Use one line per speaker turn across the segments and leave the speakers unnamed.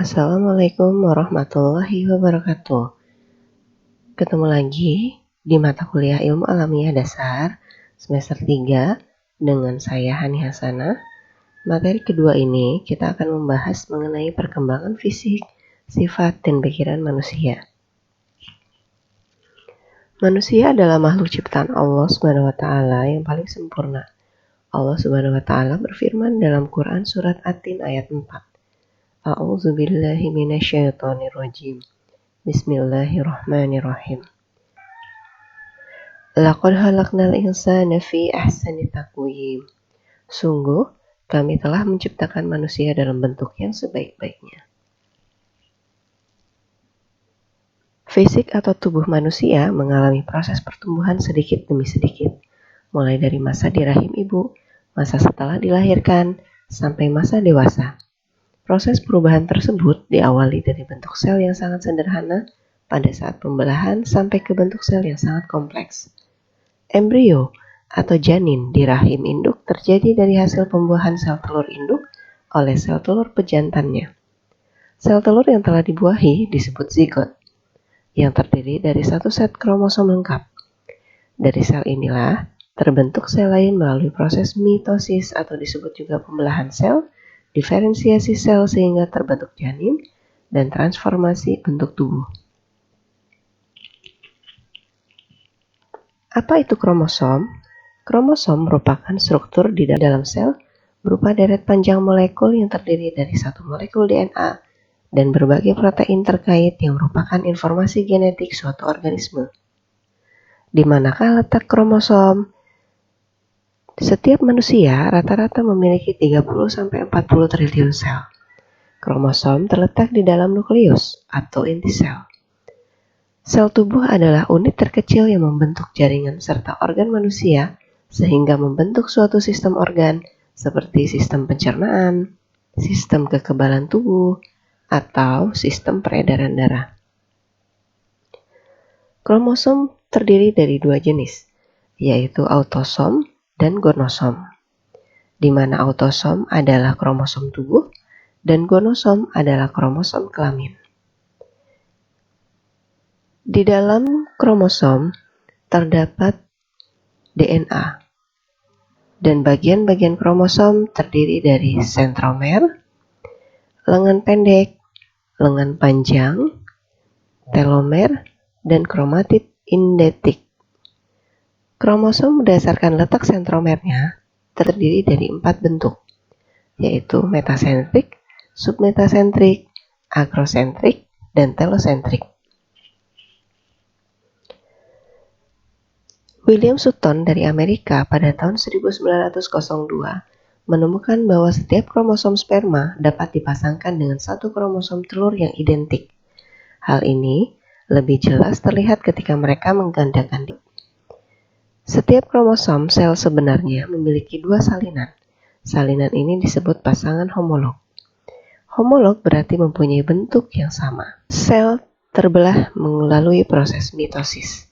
Assalamualaikum warahmatullahi wabarakatuh. Ketemu lagi di mata kuliah Ilmu Alamiah Dasar semester 3 dengan saya Hani Hasanah. Materi kedua ini kita akan membahas mengenai perkembangan fisik, sifat, dan pikiran manusia. Manusia adalah makhluk ciptaan Allah SWT yang paling sempurna. Allah SWT berfirman dalam Quran surat At-Tin ayat 4. A'udzubillahi minasyaitonirrajim. Bismillahirrahmanirrahim. Laqad khalaqnal insana fi ahsani taqwim. Sungguh, kami telah menciptakan manusia dalam bentuk yang sebaik-baiknya. Fisik atau tubuh manusia mengalami proses pertumbuhan sedikit demi sedikit, mulai dari masa di rahim ibu, masa setelah dilahirkan, sampai masa dewasa. Proses perubahan tersebut diawali dari bentuk sel yang sangat sederhana pada saat pembelahan sampai ke bentuk sel yang sangat kompleks. Embrio atau janin di rahim induk terjadi dari hasil pembuahan sel telur induk oleh sel telur pejantannya. Sel telur yang telah dibuahi disebut zigot, yang terdiri dari satu set kromosom lengkap. Dari sel inilah terbentuk sel lain melalui proses mitosis atau disebut juga pembelahan sel, diferensiasi sel sehingga terbentuk janin, dan transformasi bentuk tubuh. Apa itu kromosom? Kromosom merupakan struktur di dalam sel berupa deret panjang molekul yang terdiri dari satu molekul DNA dan berbagai protein terkait yang merupakan informasi genetik suatu organisme. Di manakah letak kromosom? Setiap manusia rata-rata memiliki 30-40 triliun sel. Kromosom terletak di dalam nukleus atau inti sel. Sel tubuh adalah unit terkecil yang membentuk jaringan serta organ manusia sehingga membentuk suatu sistem organ seperti sistem pencernaan, sistem kekebalan tubuh, atau sistem peredaran darah. Kromosom terdiri dari dua jenis, yaitu autosom dan gonosom, di mana autosom adalah kromosom tubuh dan gonosom adalah kromosom kelamin. Di dalam kromosom terdapat DNA, dan bagian-bagian kromosom terdiri dari sentromer, lengan pendek, lengan panjang, telomer, dan kromatid indetik. Kromosom berdasarkan letak sentromernya terdiri dari 4 bentuk, yaitu metasentrik, submetasentrik, akrosentrik, dan telosentrik. William Sutton dari Amerika pada tahun 1902 menemukan bahwa setiap kromosom sperma dapat dipasangkan dengan satu kromosom telur yang identik. Hal ini lebih jelas terlihat ketika mereka menggandakan diri. Setiap kromosom sel sebenarnya memiliki 2 salinan. Salinan ini disebut pasangan homolog. Homolog berarti mempunyai bentuk yang sama. Sel terbelah melalui proses mitosis,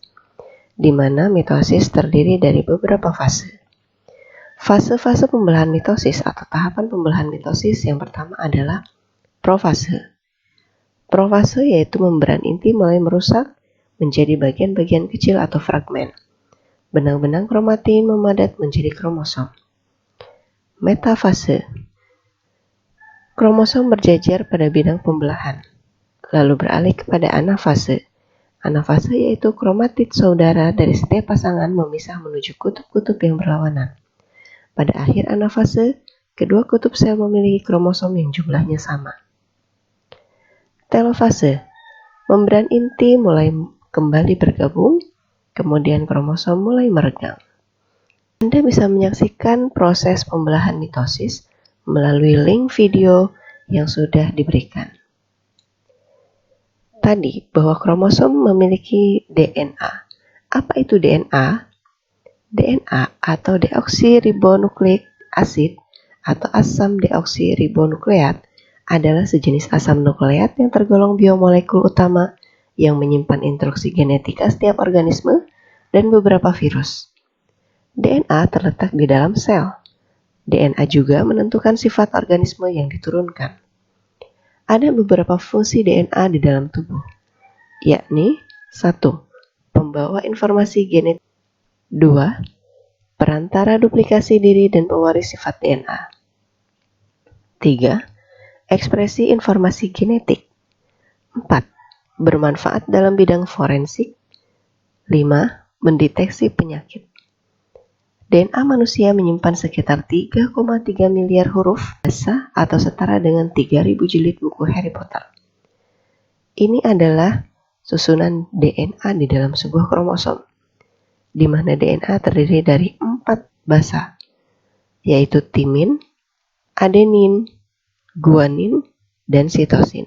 di mana mitosis terdiri dari beberapa fase. Fase-fase pembelahan mitosis atau tahapan pembelahan mitosis yang pertama adalah profase. Profase yaitu membran inti mulai merusak menjadi bagian-bagian kecil atau fragmen. Benang-benang kromatin memadat menjadi kromosom. Metafase. Kromosom berjajar pada bidang pembelahan, lalu beralih kepada anafase. Anafase yaitu kromatid saudara dari setiap pasangan memisah menuju kutub-kutub yang berlawanan. Pada akhir anafase, kedua kutub sel memiliki kromosom yang jumlahnya sama. Telofase. Membran inti mulai kembali bergabung, kemudian kromosom mulai meregang. Anda bisa menyaksikan proses pembelahan mitosis melalui link video yang sudah diberikan tadi, bahwa kromosom memiliki DNA. Apa itu DNA? DNA atau deoksiribonukleik asid atau asam deoksiribonukleat adalah sejenis asam nukleat yang tergolong biomolekul utama yang menyimpan instruksi genetika setiap organisme dan beberapa virus. DNA terletak di dalam sel. DNA juga menentukan sifat organisme yang diturunkan. Ada beberapa fungsi DNA di dalam tubuh, yakni 1. Pembawa informasi genetik. 2. Perantara duplikasi diri dan pewaris sifat DNA. 3. Ekspresi informasi genetik. 4. Bermanfaat dalam bidang forensik. 5. Mendeteksi penyakit. DNA manusia menyimpan sekitar 3,3 miliar huruf bahasa atau setara dengan 3.000 jilid buku Harry Potter. Ini adalah susunan DNA di dalam sebuah kromosom, di mana DNA terdiri dari 4 basa, yaitu timin, adenin, guanin, dan sitosin.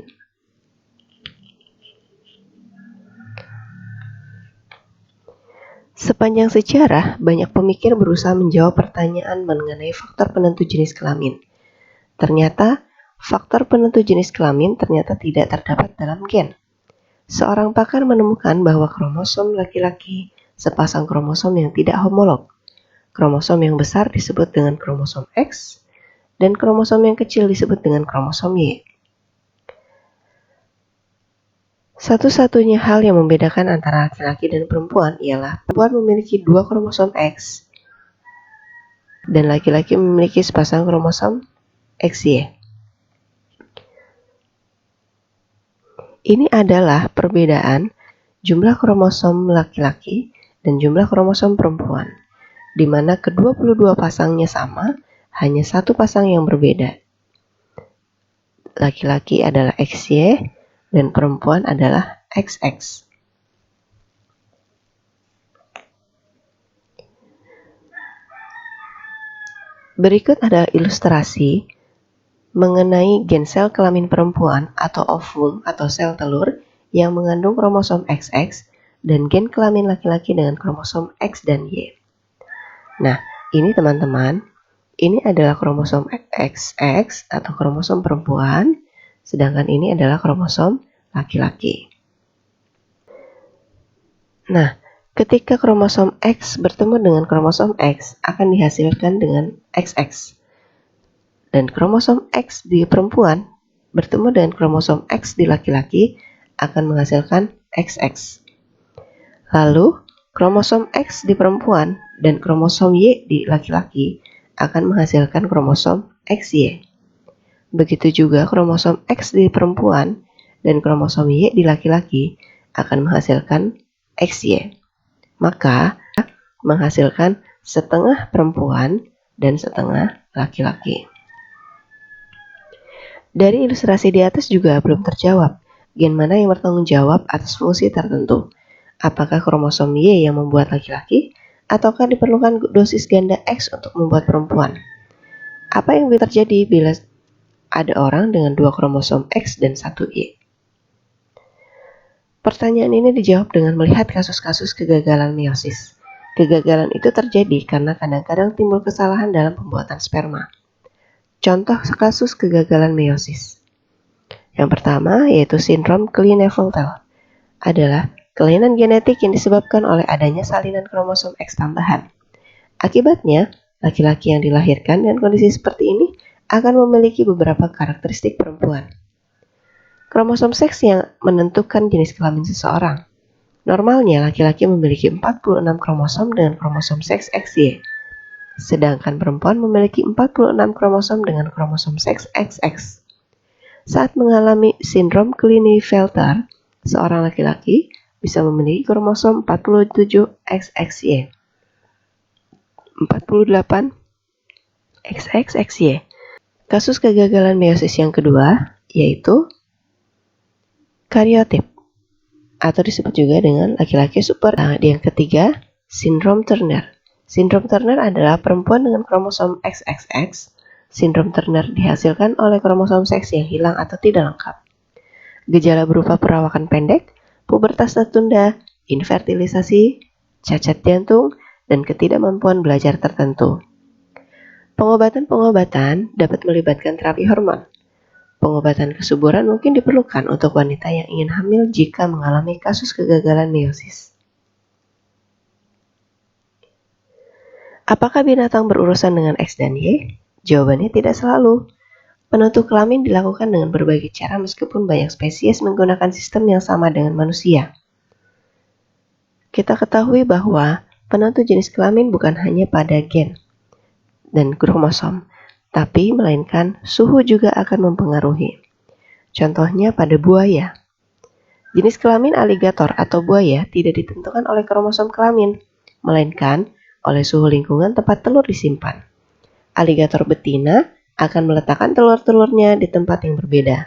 Sepanjang sejarah, banyak pemikir berusaha menjawab pertanyaan mengenai faktor penentu jenis kelamin. Ternyata, faktor penentu jenis kelamin ternyata tidak terdapat dalam gen. Seorang pakar menemukan bahwa kromosom laki-laki sepasang kromosom yang tidak homolog. Kromosom yang besar disebut dengan kromosom X, dan kromosom yang kecil disebut dengan kromosom Y. Satu-satunya hal yang membedakan antara laki-laki dan perempuan ialah perempuan memiliki 2 kromosom X dan laki-laki memiliki sepasang kromosom XY. Ini adalah perbedaan jumlah kromosom laki-laki dan jumlah kromosom perempuan, di mana ke-22 pasangnya sama, hanya satu pasang yang berbeda. Laki-laki adalah XY dan perempuan adalah XX. Berikut adalah ilustrasi mengenai gen sel kelamin perempuan atau ovum atau sel telur yang mengandung kromosom XX dan gen kelamin laki-laki dengan kromosom X dan Y. Nah, ini teman-teman, ini adalah kromosom XX atau kromosom perempuan, sedangkan ini adalah kromosom laki-laki. Nah, ketika kromosom X bertemu dengan kromosom X akan dihasilkan dengan XX. Dan kromosom X di perempuan bertemu dengan kromosom X di laki-laki akan menghasilkan XX. Lalu, kromosom X di perempuan dan kromosom Y di laki-laki akan menghasilkan kromosom XY. Begitu juga kromosom X di perempuan dan kromosom Y di laki-laki akan menghasilkan XY. Maka, menghasilkan setengah perempuan dan setengah laki-laki. Dari ilustrasi di atas juga belum terjawab, gen mana yang bertanggung jawab atas fungsi tertentu. Apakah kromosom Y yang membuat laki-laki, ataukah diperlukan dosis ganda X untuk membuat perempuan? Apa yang bisa terjadi bila ada orang dengan 2 kromosom X dan 1 Y? Pertanyaan ini dijawab dengan melihat kasus-kasus kegagalan meiosis. Kegagalan itu terjadi karena kadang-kadang timbul kesalahan dalam pembuatan sperma. Contoh kasus kegagalan meiosis. Yang pertama yaitu sindrom Klinefelter, adalah kelainan genetik yang disebabkan oleh adanya salinan kromosom X tambahan. Akibatnya, laki-laki yang dilahirkan dengan kondisi seperti ini akan memiliki beberapa karakteristik perempuan. Kromosom seks yang menentukan jenis kelamin seseorang. Normalnya laki-laki memiliki 46 kromosom dengan kromosom seks XY. Sedangkan perempuan memiliki 46 kromosom dengan kromosom seks XX. Saat mengalami sindrom Klinefelter, seorang laki-laki bisa memiliki kromosom 47 XXY, 48 XXXY. Kasus kegagalan meiosis yang kedua yaitu kariotip atau disebut juga dengan laki-laki super. Yang ketiga, sindrom Turner. Sindrom Turner adalah perempuan dengan kromosom XXX. Sindrom Turner dihasilkan oleh kromosom seks yang hilang atau tidak lengkap. Gejala berupa perawakan pendek, pubertas tertunda, infertilisasi, cacat jantung, dan ketidakmampuan belajar tertentu. Pengobatan-pengobatan dapat melibatkan terapi hormon. Pengobatan kesuburan mungkin diperlukan untuk wanita yang ingin hamil jika mengalami kasus kegagalan meiosis. Apakah binatang berurusan dengan X dan Y? Jawabannya tidak selalu. Penentu kelamin dilakukan dengan berbagai cara meskipun banyak spesies menggunakan sistem yang sama dengan manusia. Kita ketahui bahwa penentu jenis kelamin bukan hanya pada gen dan kromosom, tapi melainkan suhu juga akan mempengaruhi. Contohnya pada buaya. Jenis kelamin aligator atau buaya tidak ditentukan oleh kromosom kelamin, melainkan oleh suhu lingkungan tempat telur disimpan. Aligator betina akan meletakkan telur-telurnya di tempat yang berbeda.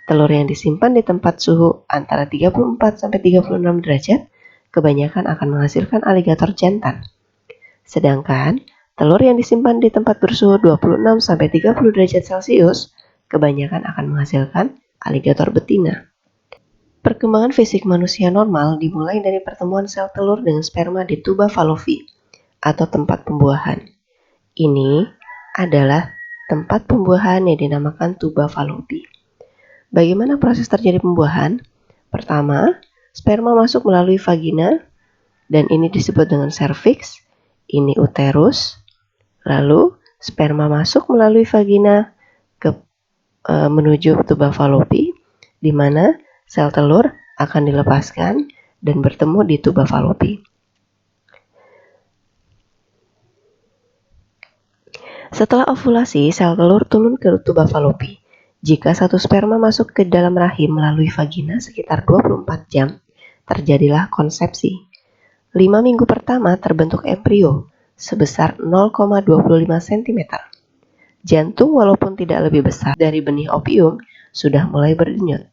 Telur yang disimpan di tempat suhu antara 34-36 derajat kebanyakan akan menghasilkan aligator jantan. Sedangkan telur yang disimpan di tempat bersuhu 26-30 derajat Celcius kebanyakan akan menghasilkan aligator betina. Perkembangan fisik manusia normal dimulai dari pertemuan sel telur dengan sperma di tuba Fallopi atau tempat pembuahan. Ini adalah tempat pembuahan yang dinamakan tuba Fallopi. Bagaimana proses terjadi pembuahan? Pertama, sperma masuk melalui vagina dan ini disebut dengan serviks, ini uterus. Lalu sperma masuk melalui vagina menuju tuba Fallopi, di mana sel telur akan dilepaskan dan bertemu di tuba Fallopi. Setelah ovulasi, sel telur turun ke tuba Fallopi. Jika satu sperma masuk ke dalam rahim melalui vagina sekitar 24 jam, terjadilah konsepsi. 5 minggu pertama terbentuk embrio sebesar 0,25 cm. Jantung walaupun tidak lebih besar dari benih opium sudah mulai berdenyut.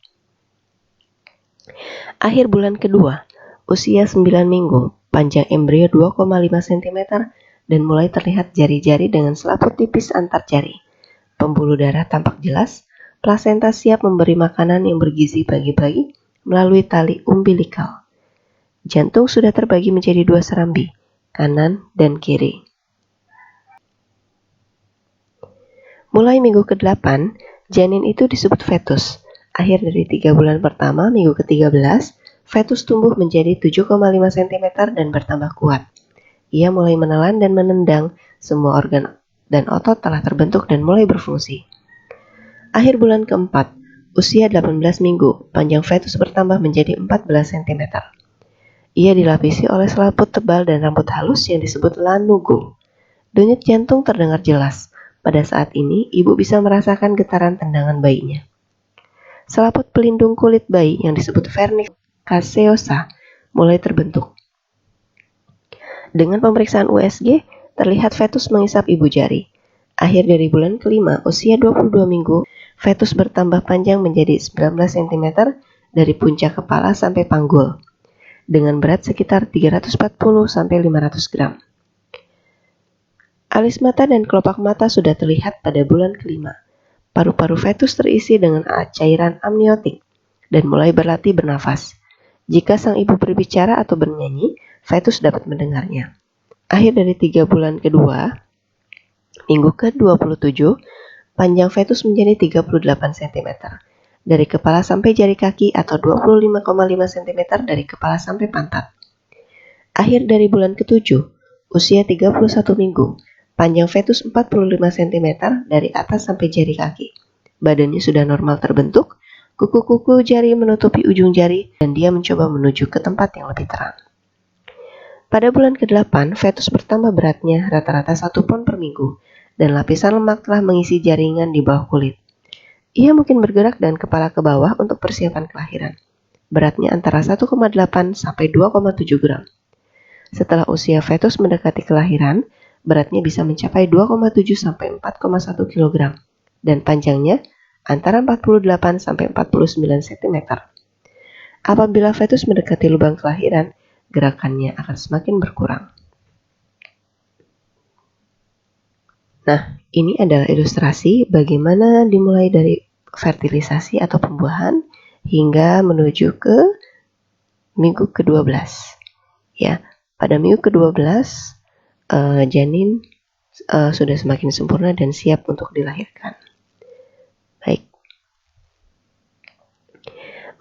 Akhir bulan kedua, usia 9 minggu, panjang embrio 2,5 cm dan mulai terlihat jari-jari dengan selaput tipis antar jari. Pembuluh darah tampak jelas, plasenta siap memberi makanan yang bergizi bagi bayi melalui tali umbilikal. Jantung sudah terbagi menjadi 2 serambi, kanan dan kiri. Mulai minggu ke-8, janin itu disebut fetus. Akhir dari 3 bulan pertama, minggu ke-13, fetus tumbuh menjadi 7,5 cm dan bertambah kuat. Ia mulai menelan dan menendang, semua organ dan otot telah terbentuk dan mulai berfungsi. Akhir bulan ke-4, usia 18 minggu, panjang fetus bertambah menjadi 14 cm. Ia dilapisi oleh selaput tebal dan rambut halus yang disebut lanugo. Denyut jantung terdengar jelas. Pada saat ini, ibu bisa merasakan getaran tendangan bayinya. Selaput pelindung kulit bayi yang disebut vernix caseosa mulai terbentuk. Dengan pemeriksaan USG, terlihat fetus mengisap ibu jari. Akhir dari bulan kelima, usia 22 minggu, fetus bertambah panjang menjadi 19 cm dari puncak kepala sampai panggul, dengan berat sekitar 340-500 gram. Alis mata dan kelopak mata sudah terlihat pada bulan kelima. Paru-paru fetus terisi dengan cairan amniotik dan mulai berlatih bernafas. Jika sang ibu berbicara atau bernyanyi, fetus dapat mendengarnya. Akhir dari 3 bulan kedua, minggu ke-27, panjang fetus menjadi 38 cm. Dari kepala sampai jari kaki atau 25,5 cm dari kepala sampai pantat. Akhir dari bulan ke-7, usia 31 minggu, panjang fetus 45 cm dari atas sampai jari kaki. Badannya sudah normal terbentuk, kuku-kuku jari menutupi ujung jari, dan dia mencoba menuju ke tempat yang lebih terang. Pada bulan ke-8, fetus bertambah beratnya rata-rata 1 pon per minggu, dan lapisan lemak telah mengisi jaringan di bawah kulit. Ia mungkin bergerak dan kepala ke bawah untuk persiapan kelahiran. Beratnya antara 1,8 sampai 2,7 gram. Setelah usia fetus mendekati kelahiran, beratnya bisa mencapai 2,7 sampai 4,1 kg dan panjangnya antara 48 sampai 49 cm. Apabila fetus mendekati lubang kelahiran, gerakannya akan semakin berkurang. Nah, ini adalah ilustrasi bagaimana dimulai dari fertilisasi atau pembuahan hingga menuju ke minggu ke-12. Ya, pada minggu ke-12 janin sudah semakin sempurna dan siap untuk dilahirkan. Baik.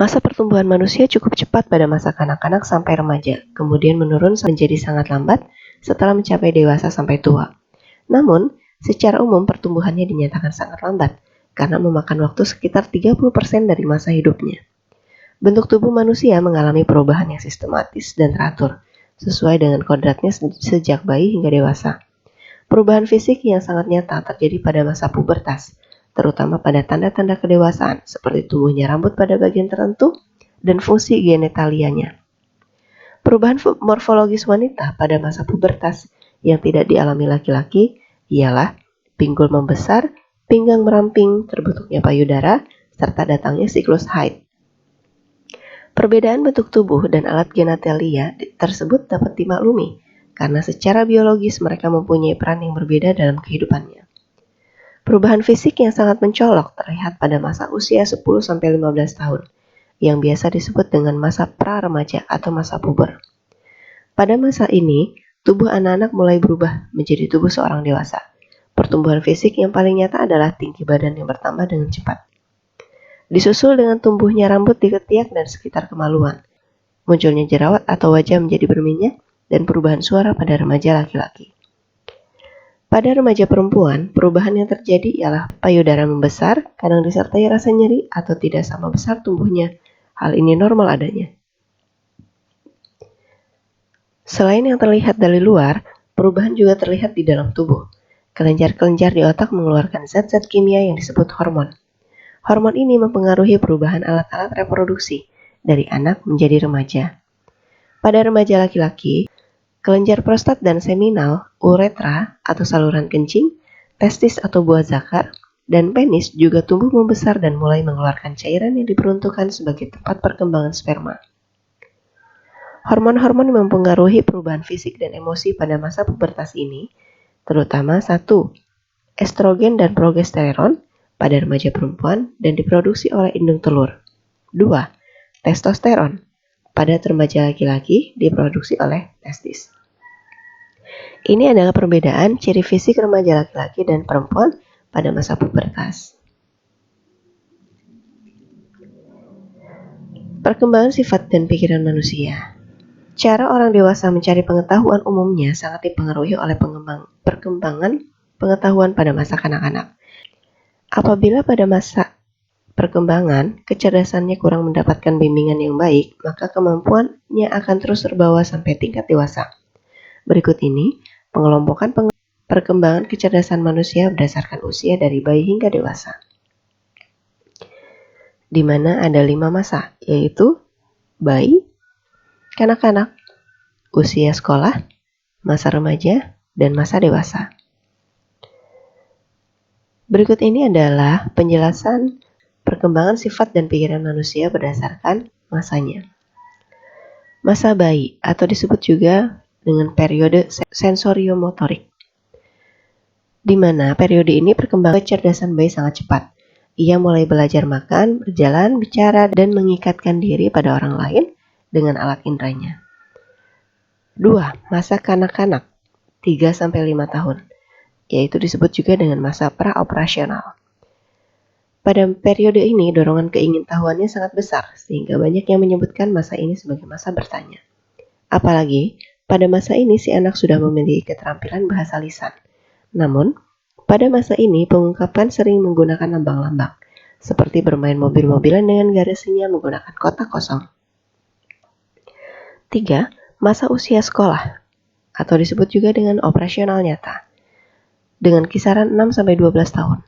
Masa pertumbuhan manusia cukup cepat pada masa kanak-kanak sampai remaja, kemudian menurun menjadi sangat lambat setelah mencapai dewasa sampai tua. Namun, secara umum pertumbuhannya dinyatakan sangat lambat karena memakan waktu sekitar 30% dari masa hidupnya. Bentuk tubuh manusia mengalami perubahan yang sistematis dan teratur, sesuai dengan kodratnya sejak bayi hingga dewasa. Perubahan fisik yang sangat nyata terjadi pada masa pubertas, terutama pada tanda-tanda kedewasaan seperti tumbuhnya rambut pada bagian tertentu dan fungsi genitalianya. Perubahan morfologis wanita pada masa pubertas yang tidak dialami laki-laki ialah pinggul membesar, pinggang meramping, terbentuknya payudara, serta datangnya siklus haid. Perbedaan bentuk tubuh dan alat genitalia tersebut dapat dimaklumi karena secara biologis mereka mempunyai peran yang berbeda dalam kehidupannya. Perubahan fisik yang sangat mencolok terlihat pada masa usia 10-15 tahun, yang biasa disebut dengan masa pra-remaja atau masa puber. Pada masa ini, tubuh anak-anak mulai berubah menjadi tubuh seorang dewasa. Pertumbuhan fisik yang paling nyata adalah tinggi badan yang bertambah dengan cepat. Disusul dengan tumbuhnya rambut di ketiak dan sekitar kemaluan, munculnya jerawat atau wajah menjadi berminyak, dan perubahan suara pada remaja laki-laki. Pada remaja perempuan, perubahan yang terjadi ialah payudara membesar, kadang disertai rasa nyeri atau tidak sama besar tumbuhnya. Hal ini normal adanya. Selain yang terlihat dari luar, perubahan juga terlihat di dalam tubuh. Kelenjar-kelenjar di otak mengeluarkan zat-zat kimia yang disebut hormon. Hormon ini mempengaruhi perubahan alat-alat reproduksi dari anak menjadi remaja. Pada remaja laki-laki, kelenjar prostat dan seminal, uretra atau saluran kencing, testis atau buah zakar, dan penis juga tumbuh membesar dan mulai mengeluarkan cairan yang diperuntukkan sebagai tempat perkembangan sperma. Hormon-hormon mempengaruhi perubahan fisik dan emosi pada masa pubertas ini, terutama 1. Estrogen dan progesteron pada remaja perempuan dan diproduksi oleh indung telur. 2. Testosteron pada remaja laki-laki diproduksi oleh testis. Ini adalah perbedaan ciri fisik remaja laki-laki dan perempuan pada masa pubertas. Perkembangan sifat dan pikiran manusia. Cara orang dewasa mencari pengetahuan umumnya sangat dipengaruhi oleh perkembangan pengetahuan pada masa kanak-kanak. Apabila pada masa perkembangan, kecerdasannya kurang mendapatkan bimbingan yang baik, maka kemampuannya akan terus terbawa sampai tingkat dewasa. Berikut ini pengelompokan perkembangan kecerdasan manusia berdasarkan usia dari bayi hingga dewasa. Di mana ada 5 masa, yaitu bayi, kanak-kanak, usia sekolah, masa remaja, dan masa dewasa. Berikut ini adalah penjelasan perkembangan sifat dan pikiran manusia berdasarkan masanya. Masa bayi atau disebut juga dengan periode sensoriomotorik, di mana periode ini perkembangan kecerdasan bayi sangat cepat. Ia mulai belajar makan, berjalan, bicara, dan mengikatkan diri pada orang lain dengan alat indranya. 2. Masa kanak-kanak 3-5 tahun, yaitu disebut juga dengan masa pra-operasional. Pada periode ini, dorongan keingintahuannya sangat besar, sehingga banyak yang menyebutkan masa ini sebagai masa bertanya. Apalagi, pada masa ini si anak sudah memiliki keterampilan bahasa lisan. Namun, pada masa ini pengungkapan sering menggunakan lambang-lambang, seperti bermain mobil-mobilan dengan garasinya menggunakan kotak kosong. 3. Masa usia sekolah, atau disebut juga dengan operasional nyata, dengan kisaran 6-12 tahun.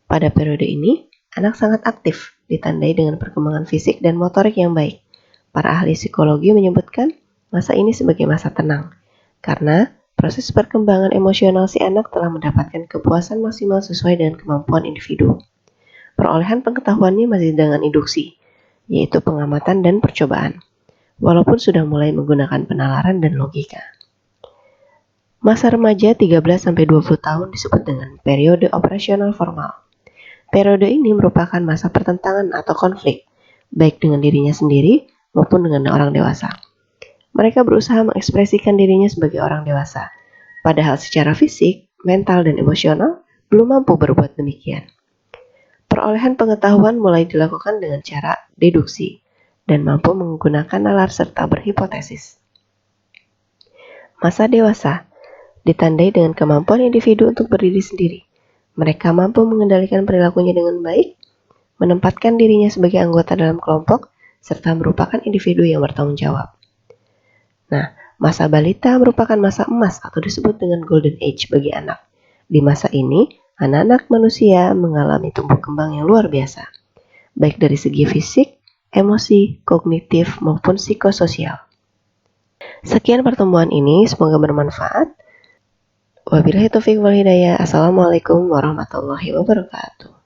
Pada periode ini, anak sangat aktif, ditandai dengan perkembangan fisik dan motorik yang baik. Para ahli psikologi menyebutkan masa ini sebagai masa tenang, karena proses perkembangan emosional si anak telah mendapatkan kepuasan maksimal sesuai dengan kemampuan individu. Perolehan pengetahuannya masih dengan induksi, yaitu pengamatan dan percobaan, walaupun sudah mulai menggunakan penalaran dan logika. Masa remaja 13-20 tahun disebut dengan periode operasional formal. Periode ini merupakan masa pertentangan atau konflik, baik dengan dirinya sendiri maupun dengan orang dewasa. Mereka berusaha mengekspresikan dirinya sebagai orang dewasa, padahal secara fisik, mental, dan emosional belum mampu berbuat demikian. Perolehan pengetahuan mulai dilakukan dengan cara deduksi dan mampu menggunakan nalar serta berhipotesis. Masa dewasa ditandai dengan kemampuan individu untuk berdiri sendiri, Mereka mampu mengendalikan perilakunya dengan baik, menempatkan dirinya sebagai anggota dalam kelompok, serta merupakan individu yang bertanggung jawab. Nah, masa balita merupakan masa emas atau disebut dengan golden age bagi anak. Di masa ini, anak-anak manusia mengalami tumbuh kembang yang luar biasa, baik dari segi fisik, emosi, kognitif, maupun psikososial. Sekian pertemuan ini, semoga bermanfaat. Wabillahi taufiq wal hidayah. Assalamualaikum warahmatullahi wabarakatuh.